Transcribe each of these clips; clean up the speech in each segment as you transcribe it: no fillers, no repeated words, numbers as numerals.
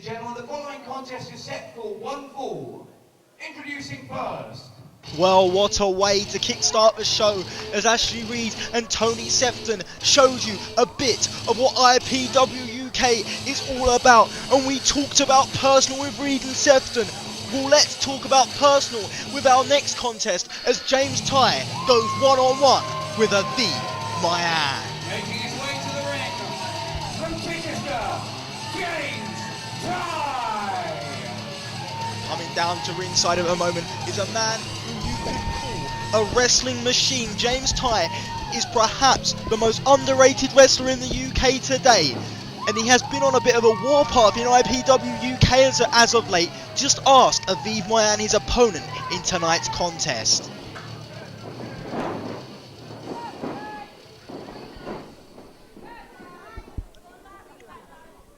gentlemen, the following contest is set for one fall. Introducing first. Well, what a way to kickstart the show, as Ashley Reed and Tony Sefton showed you a bit of what IPWUK is all about. And we talked about personal with Reed and Sefton. Well, let's talk about personal with our next contest, as James Tighe goes one-on-one with Aviv Maayan. Making his way to the ring, from Chichester, James Tighe. Coming down to ringside at the moment is a man who you could call a wrestling machine. James Tighe is perhaps the most underrated wrestler in the UK today, and he has been on a bit of a warpath in IPWUK as of late. Just ask Aviv Maayan, his opponent in tonight's contest.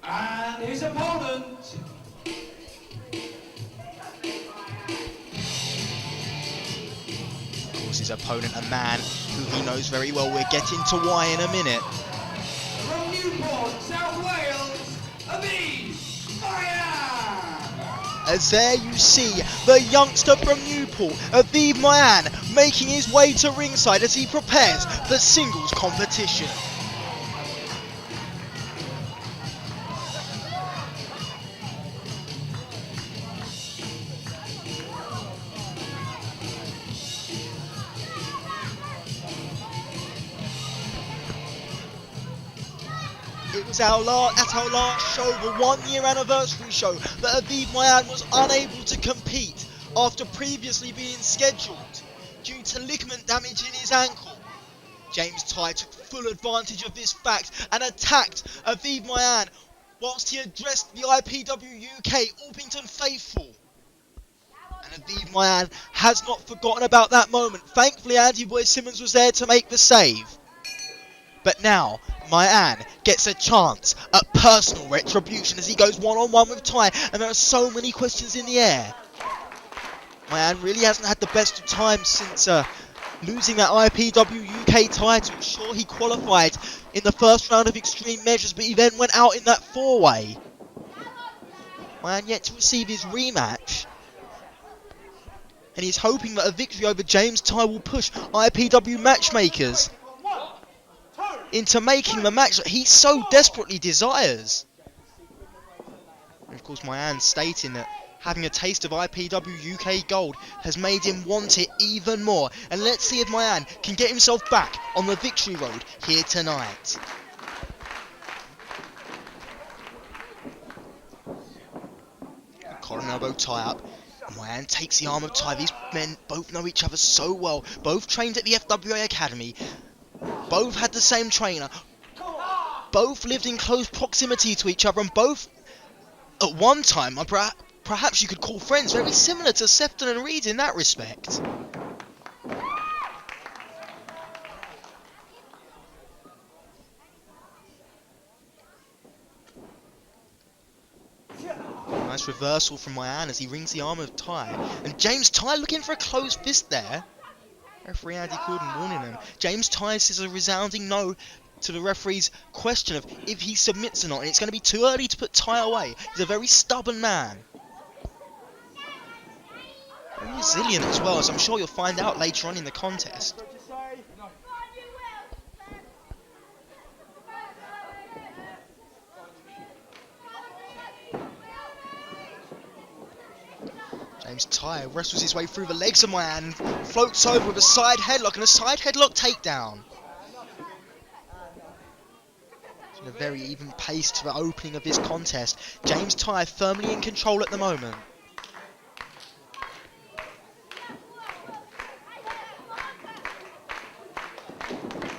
And his opponent. Of course, his opponent, a man who he knows very well. We'll get into why in a minute. From Newport, South Wales, Aviv Maayan. As there you see the youngster from Newport, Aviv Maayan, making his way to ringside as he prepares for singles competition. It was at our last show, the 1 year anniversary show, that Aviv Maayan was unable to compete after previously being scheduled due to ligament damage in his ankle. James Tighe took full advantage of this fact and attacked Aviv Maayan whilst he addressed the IPWUK Orpington faithful. And Aviv Maayan has not forgotten about that moment. Thankfully, Andy Boy Simmons was there to make the save. But now, Maayan gets a chance at personal retribution as he goes one-on-one with Tighe, and there are so many questions in the air. Maayan really hasn't had the best of times since losing that IPWUK title. Sure, he qualified in the first round of Extreme Measures, but he then went out in that four-way. Maayan yet to receive his rematch, and he's hoping that a victory over James Tighe will push IPW matchmakers into making the match that he so desperately desires. And of course, Maayan stating that having a taste of IPW UK Gold has made him want it even more. And let's see if Maayan can get himself back on the victory road here tonight. A collar and elbow tie-up. Maayan takes the arm of Tighe. These men both know each other so well. Both trained at the FWA Academy. Both had the same trainer. Both lived in close proximity to each other, and both, at one time, perhaps you could call friends. Very similar to Sefton and Reed in that respect. Nice reversal from Maayan as he rings the arm of Tighe. And James Tighe looking for a closed fist there. Referee Andy Corden warning him. James Tighe says a resounding no to the referee's question of if he submits or not, and it's going to be too early to put Tighe away. He's a very stubborn man. Very resilient as well, as I'm sure you'll find out later on in the contest. James Tighe wrestles his way through the legs of Maayan and floats over with a side headlock and a side headlock takedown. It's been a very even pace to the opening of this contest. James Tighe firmly in control at the moment.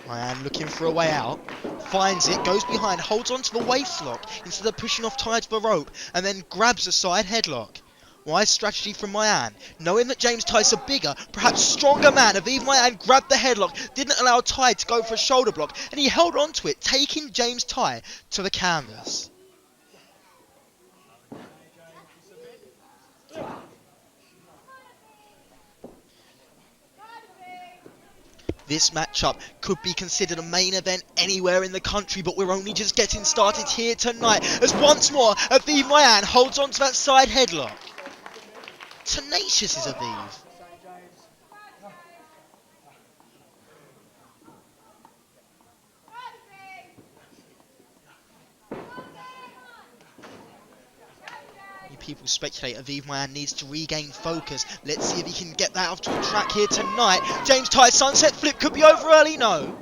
Maayan looking for a way out. Finds it, goes behind, holds on to the waist lock instead of pushing off Tighe to the rope, and then grabs a side headlock. Wise strategy from Maayan. Knowing that James Tighe's a bigger, perhaps stronger man, Aviv Maayan grabbed the headlock, didn't allow Tighe to go for a shoulder block, and he held on to it, taking James Tighe to the canvas. This matchup could be considered a main event anywhere in the country, but we're only just getting started here tonight as once more Aviv Maayan holds on to that side headlock. Tenacious is Aviv. People speculate Aviv Maayan needs to regain focus. Let's see if he can get that off to a track here tonight. James Tighe sunset flip could be over early, no.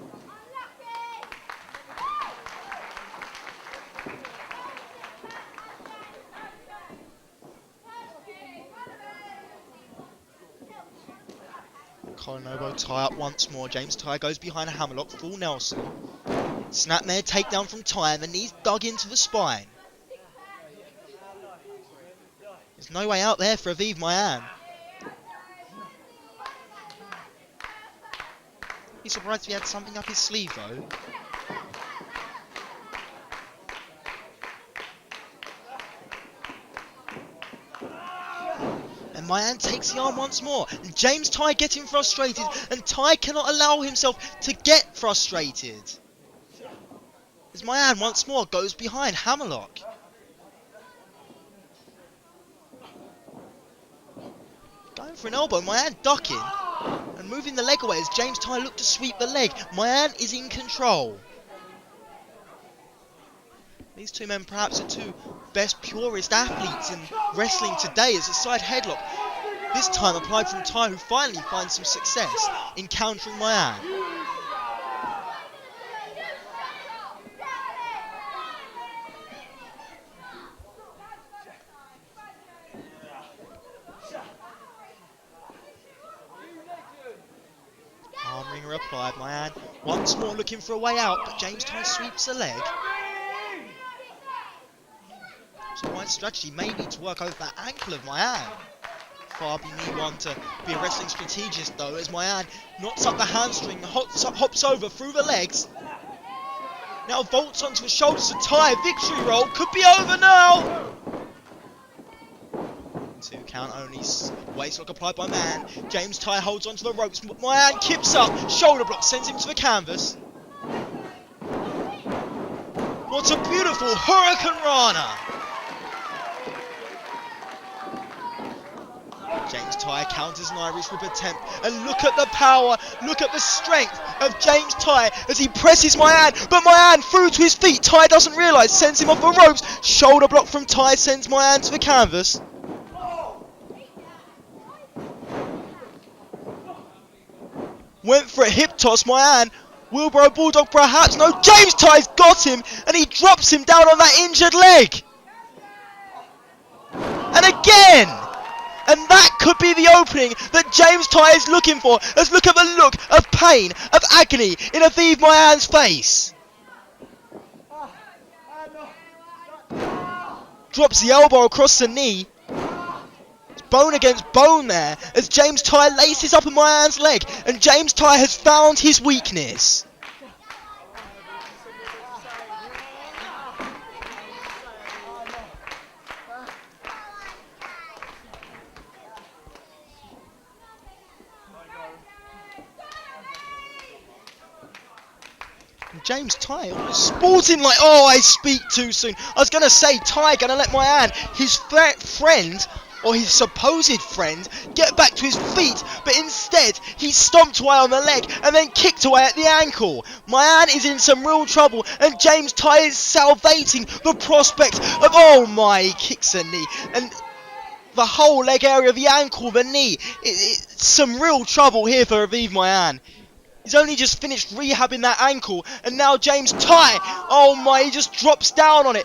Collar elbow tie up once more. James Tighe goes behind a hammerlock, full Nelson. Snapmare takedown from Tighe and the knees dug into the spine. There's no way out there for Aviv Maayan. He's surprised if he had something up his sleeve though. And Maayan takes the arm once more. And James Tighe getting frustrated. And Tighe cannot allow himself to get frustrated. As Maayan once more goes behind hammerlock. Going for an elbow, Maayan ducking and moving the leg away as James Tighe looked to sweep the leg. Maayan is in control. These two men perhaps the two best purest athletes in wrestling today as a side headlock. This time applied from Tighe, who finally finds some success in countering Maayan. Arm ringer applied, Maayan once more looking for a way out, but James Tighe sweeps the leg. So Maayan's strategy may be to work over that ankle of Maayan. Far be me one to be a wrestling strategist though, as Maayan knocks up the hamstring, hops over through the legs. Now vaults onto his shoulders to Tighe, victory roll, could be over now! 2 count only, waistlock applied by Maayan. James Tighe holds onto the ropes, Maayan kips up, shoulder block sends him to the canvas. What a beautiful Hurricane Rana! James Tighe counters an Irish whip attempt, and look at the power, look at the strength of James Tighe as he presses Maayan, but Maayan through to his feet. Tighe doesn't realise, sends him off the ropes. Shoulder block from Tighe sends Maayan to the canvas. Went for a hip toss, Maayan. Wheelbarrow Bulldog perhaps. No, James Tighe's got him, and he drops him down on that injured leg. And again! And that could be the opening that James Tighe is looking for. Let's look at the look of pain, of agony in Aviv Maayan's face. Drops the elbow across the knee. It's bone against bone there as James Tighe laces up on Maayan's leg. And James Tighe has found his weakness. James Tighe almost sporting like, oh, I speak too soon. I was going to say, Tighe going to let Maayan, his friend, or his supposed friend, get back to his feet, but instead, he stomped away on the leg and then kicked away at the ankle. Maayan is in some real trouble, and James Tighe is salivating the prospect of, oh my, he kicks a knee, and the whole leg area of the ankle, the knee, it's some real trouble here for Aviv Maayan. He's only just finished rehabbing that ankle, and now James Tighe, oh my, he just drops down on it.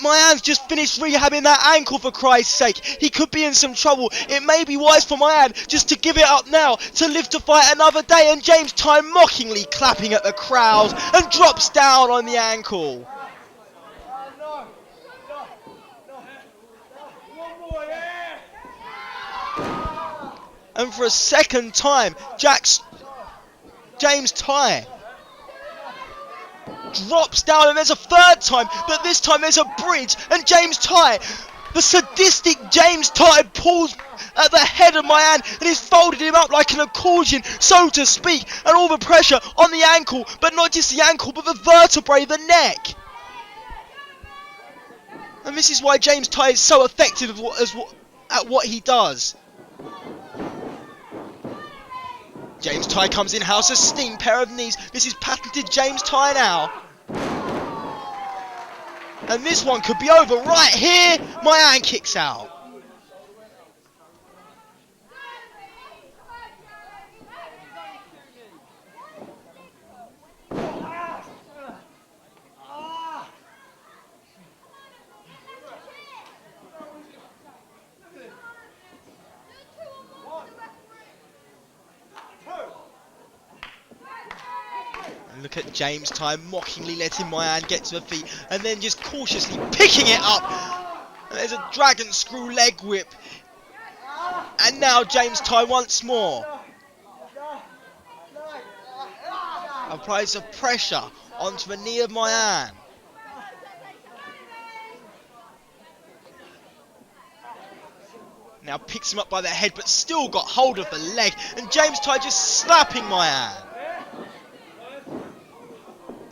Maayan's just finished rehabbing that ankle, for Christ's sake. He could be in some trouble. It may be wise for Maayan just to give it up now, to live to fight another day, and James Tighe mockingly clapping at the crowd and drops down on the ankle. And for a second time, James Tighe drops down, and there's a third time, but this time there's a bridge, and James Tighe The sadistic James Tighe pulls at the head of Maayan and he's folded him up like an accordion, so to speak, and all the pressure on the ankle, but not just the ankle, but the vertebrae, the neck. And this is why James Tighe is so effective at what he does. James Tighe comes in house, a sting pair of knees. This is patented James Tighe now. And this one could be over right here. Maayan kicks out. Look at James Tighe mockingly letting Maayan get to her feet and then just cautiously picking it up. And there's a dragon screw leg whip. And now James Tighe once more. Applies some pressure onto the knee of Maayan. Now picks him up by the head but still got hold of the leg. And James Tighe just slapping Maayan.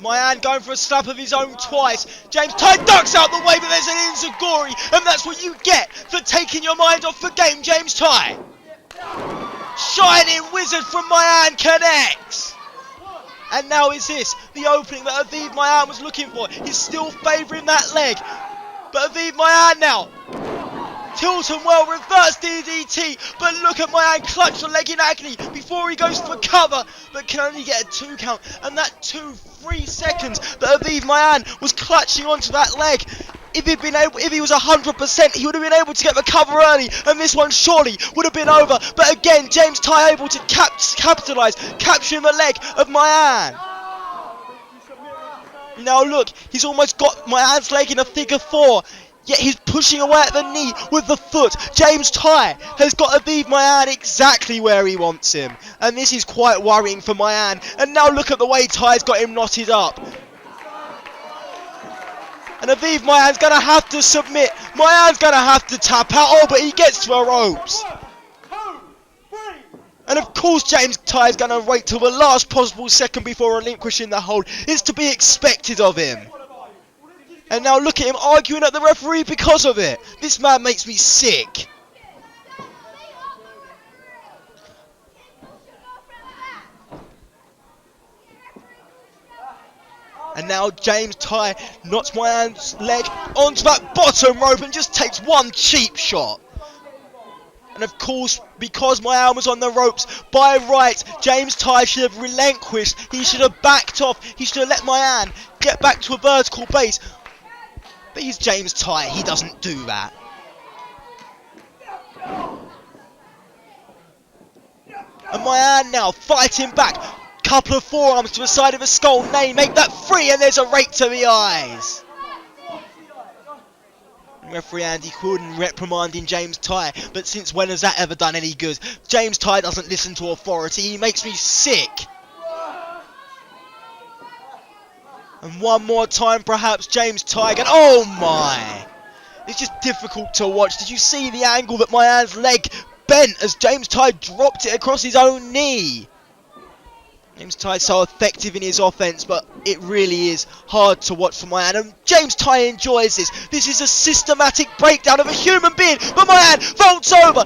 Maayan going for a slap of his own twice. James Tighe ducks out the way, but there's an enziguri, and that's what you get for taking your mind off the game, James Tighe. Shining Wizard from Maayan connects. And now is this, the opening that Aviv Maayan was looking for. He's still favouring that leg. But Aviv Maayan now. Tilton well, reverse DDT, but look at Maayan clutch the leg in agony before he goes for cover, but can only get a 2 count. And that 2-3 seconds that Aviv Maayan was clutching onto that leg, if he was 100%, he would have been able to get the cover early, and this one surely would have been over. But again, James Tighe able to capitalise, capturing the leg of Maayan. Now look, he's almost got Maayan's leg in a figure 4. Yet he's pushing away at the knee with the foot. James Tighe has got Aviv Maayan exactly where he wants him. And this is quite worrying for Maayan. And now look at the way Tighe's got him knotted up. And Aviv Maayan's going to have to submit. Maayan's going to have to tap out. Oh, but he gets to the ropes. And of course James Tighe's going to wait till the last possible second before relinquishing the hold. It's to be expected of him. And now look at him arguing at the referee because of it. This man makes me sick. And now James Tighe knocks Maayan's leg onto that bottom rope and just takes one cheap shot. And of course, because Maayan was on the ropes, by rights, James Tighe should have relinquished. He should have backed off. He should have let Maayan get back to a vertical base. But he's James Tighe, he doesn't do that. And Maayan now fighting back. Couple of forearms to the side of the skull. Nay, make that 3 and there's a rake to the eyes. Referee Andy Quilden reprimanding James Tighe. But since when has that ever done any good? James Tighe doesn't listen to authority. He makes me sick. And one more time, perhaps, James Tighe. And oh my! It's just difficult to watch. Did you see the angle that Maayan's leg bent as James Tighe dropped it across his own knee? James Tighe's so effective in his offense, but it really is hard to watch for Maayan. And James Tighe enjoys this. This is a systematic breakdown of a human being. But Maayan vaults over,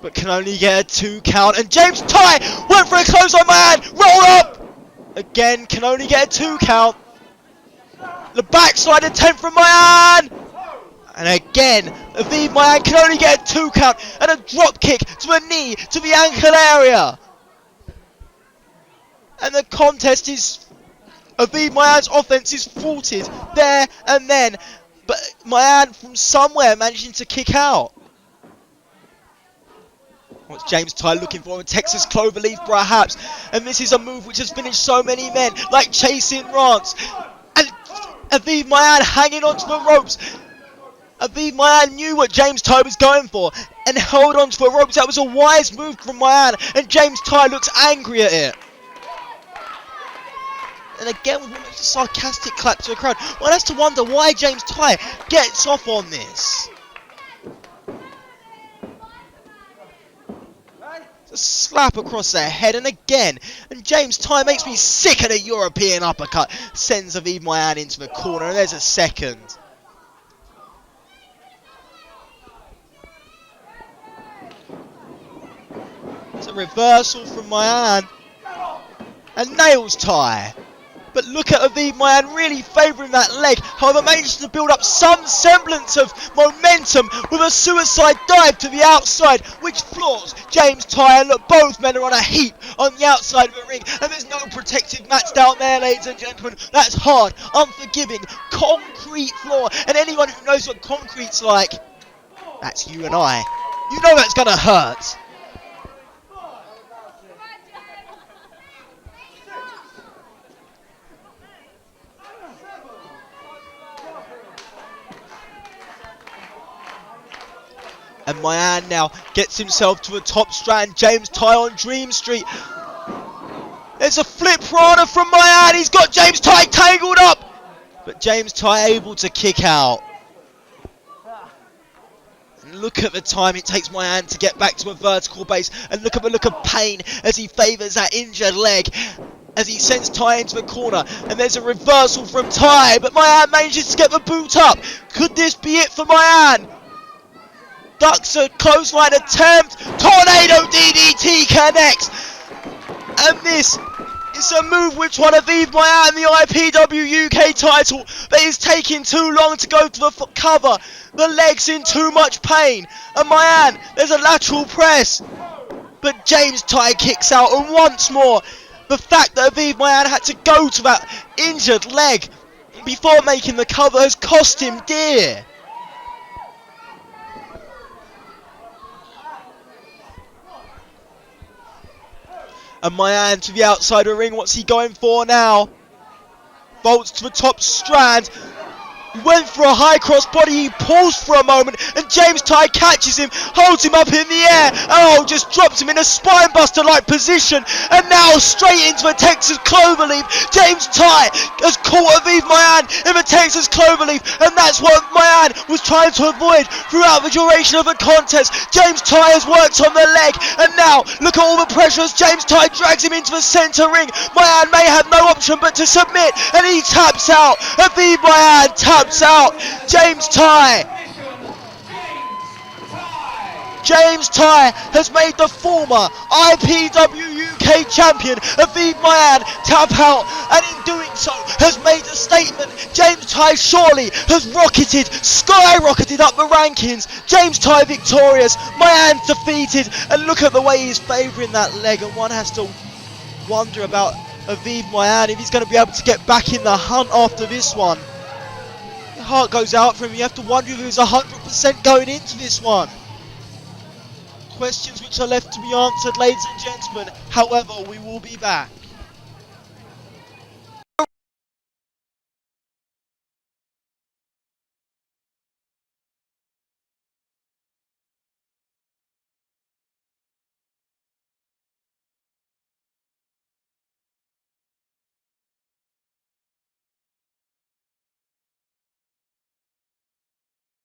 but can only get a 2 count. And James Tighe went for a close on Maayan. Roll up! Again, can only get a 2 count. The backslide attempt from Maayan. And again, Aviv Maayan can only get a 2 count. And a drop kick to the knee, to the ankle area. And the contest is... Aviv Maayan's offense is thwarted there and then. But Maayan from somewhere managing to kick out. What's James Tighe looking for? A Texas Cloverleaf perhaps. And this is a move which has finished so many men, like chasing Rance. And Aviv Maayan hanging onto the ropes. Aviv Maayan knew what James Tighe was going for and held onto the ropes. That was a wise move from Maayan. And James Tighe looks angry at it. And again, with almost a sarcastic clap to the crowd. One has to wonder why James Tighe gets off on this. A slap across the head, and again. And James Tighe makes me sick of the European uppercut. Sends Aviv Maayan into the corner, and there's a second. It's a reversal from Maayan. And nails Tighe. But look at Aviv Maayan really favouring that leg. However, manages to build up some semblance of momentum with a suicide dive to the outside, which floors James Tighe. And look, both men are on a heap on the outside of the ring. And there's no protective mats down there, ladies and gentlemen. That's hard, unforgiving, concrete floor. And anyone who knows what concrete's like, that's you and I. You know that's going to hurt. And Maayan now gets himself to a top strand. James Tighe on Dream Street. There's a flip Prana from Maayan. He's got James Tighe tangled up. But James Tighe able to kick out. And look at the time it takes Maayan to get back to a vertical base. And look at the look of pain as he favours that injured leg. As he sends Tighe into the corner. And there's a reversal from Tighe. But Maayan manages to get the boot up. Could this be it for Maayan? Ducks a clothesline attempt. Tornado DDT connects. And this is a move which won Aviv Maayan the IPWUK title. But it's taking too long to go to the cover. The leg's in too much pain. And Maayan, there's a lateral press. But James Tighe kicks out. And once more, the fact that Aviv Maayan had to go to that injured leg before making the cover has cost him dear. And Maayan to the outside of the ring. What's he going for now? Bolts to the top strand. He went for a high cross body. He paused for a moment. And James Tighe catches him. Holds him up in the air. Oh, just drops him in a spine buster like position. And now straight into a Texas Cloverleaf. James Tighe has caught Aviv Maayan in the Texas Cloverleaf. And that's what Maayan was trying to avoid throughout the duration of the contest. James Tighe has worked on the leg. And now look at all the pressure as James Tighe drags him into the centre ring. Maayan may have no option but to submit. And he taps out. Aviv Maayan taps out. James Tighe. James Tighe has made the former IPWUK champion Aviv Maayan tap out, and in doing so has made a statement. James Tighe surely has skyrocketed up the rankings. James Tighe victorious, Maayan defeated, and look at the way he's favouring that leg, and one has to wonder about Aviv Maayan if he's going to be able to get back in the hunt after this one. Heart goes out for him. You have to wonder if he was 100% going into this one. Questions which are left to be answered, ladies and gentlemen. However, we will be back.